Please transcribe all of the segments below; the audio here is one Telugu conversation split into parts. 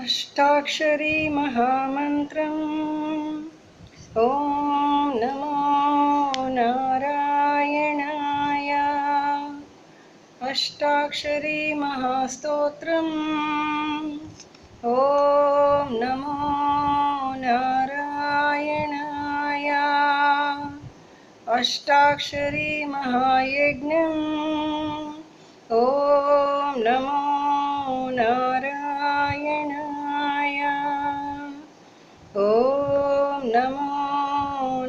अष्टाक्षरी महामन्त्रम् ॐ नमो नारायणाय। अष्टाक्षरी महास्तोत्रम् ॐ नमो नारायणाय। अष्टाक्षरी महायज्ञम् ॐ नमो नारायणाय। ॐ नमो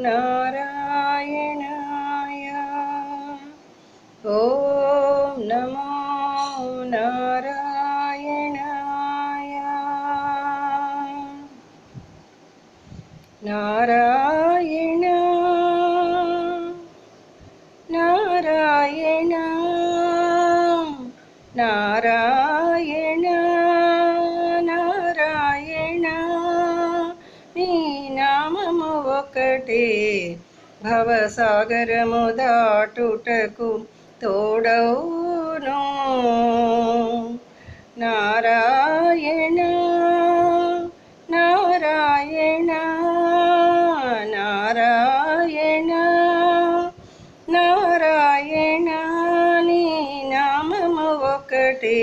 नारायणाय। ॐ नमो नारायणाय। नारायण नारायण नारायण నారాయణ నీ నామము ఒకటే భవసాగరము దాటుటకు తోడవును. నారాయణ నారాయణ నారాయణ నారాయణ నీ నామము ఒకటే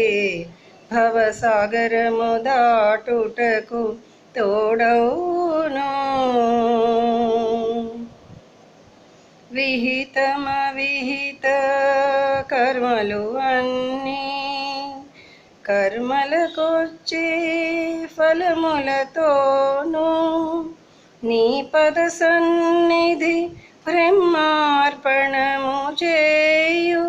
భవసాగరము దాటుటకు తోడవును. విహితమవిహిత కర్మలు అన్నీ కర్మలకొచ్చే ఫలములతోనూ నీ పద సన్నిధి బ్రహ్మార్పణము చేయు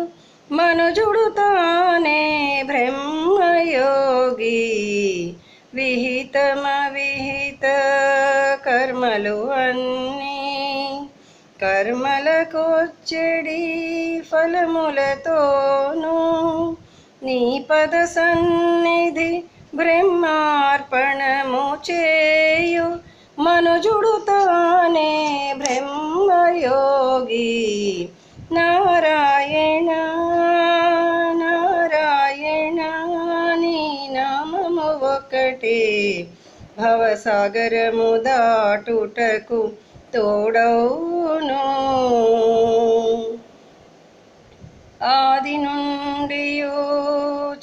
మనుజుడు తానే బ్రహ్మయోగి. విహితమవిహిత కర్మలు అన్నీ కర్మలకొచ్చడి ఫలములతోనూ నీ పద సన్నిధి బ్రహ్మార్పణము చేయు మనుజుడు తానే బ్రహ్మయోగి. నారాయణ నారాయణ నీ నామము ఒకటే భవసాగరము దాటుటకు తోడవును. ఆది నుండియు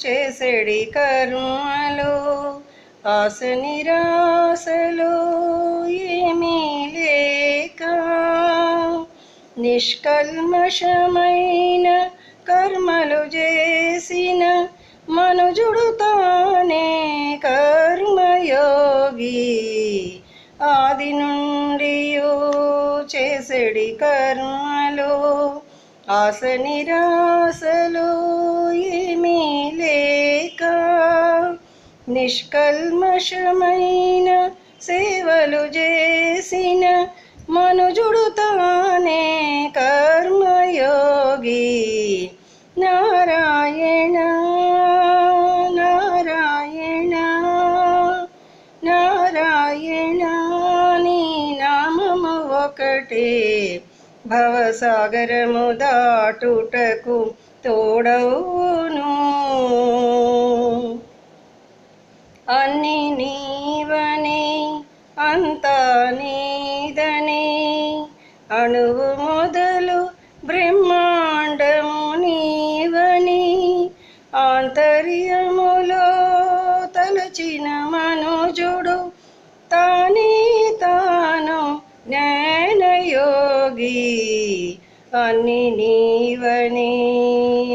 చేసెడి కర్మలు ఆశ నిరాశలు ఏమీ లేక నిష్కల్మషమైన కర్మలు చేసిన మనుజుడు తానే కర్మయోగి. ఆది నుండియు చేసెడి కర్మలు ఆశ నిరాశలు ఏమీ లేక నిష్కల్మషమైన సేవలు చేసిన మనుజుడు తానే కర్మయోగి. నారాయణ నారాయణ నారాయణ నీ నామము ఒకటే భవసాగరము దాటుటకు తోడవును. అన్ని నీవనే అంతా నీదనే అణువు మొదలు బ్రహ్మాండము నీవని ఆంతర్యములో తలచిన మనుజుడు తానే తాను జ్ఞానయోగి. అన్ని నీవని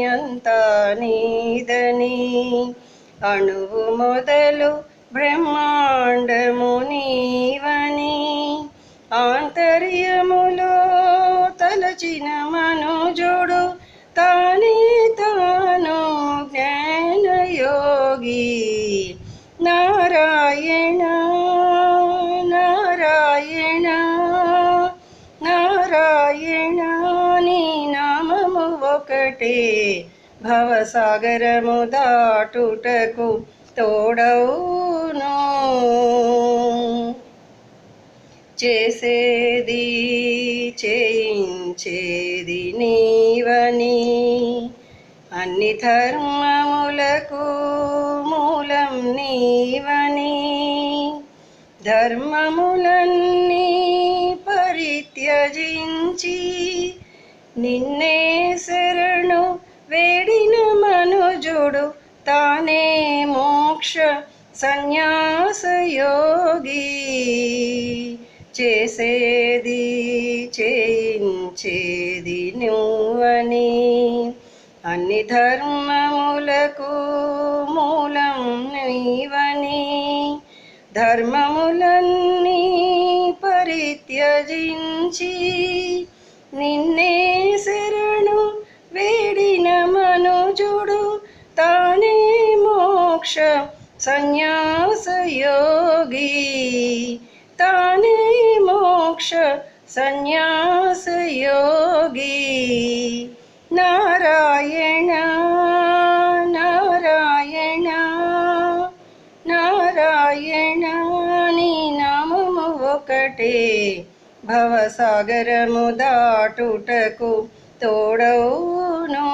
అంతా నీదని అణువు మొదలు బ్రహ్మాండము నీవని ఆంతర్యములో తలచిన మనుజుడు తానే తాను జ్ఞానయోగి. నారాయణ నారాయణ నారాయణ నీ నామము ఒకటే భవసాగరము దాటుటకు తోడవును. చేసేది చేయించేది నీవని అన్ని ధర్మములకు మూలం నీవని ధర్మములన్నీ పరిత్యజించి నిన్నే శరణు వేడిన మనుజుడు తానే మోక్ష సన్యాసయోగి చేసేది చేయించేది నువ్వని అన్ని ధర్మములకు మూలం నీవని ధర్మములన్నీ పరిత్యజించి నిన్నే శరణు వేడిన మనుజుడు తానే మోక్ష సన్యాసయోగి తానే మోక్ష సన్యాసయోగి నారాయణ నారాయణ నారాయణ నీ నామము ఒకటే భవసాగరము దాటుటకు తోడవును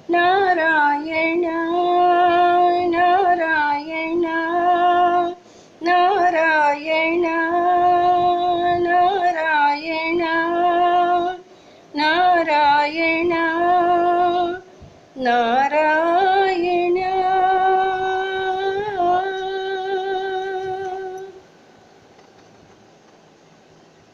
నారాయణ నారాయణ నారాయణ నారాయణ నారాయణ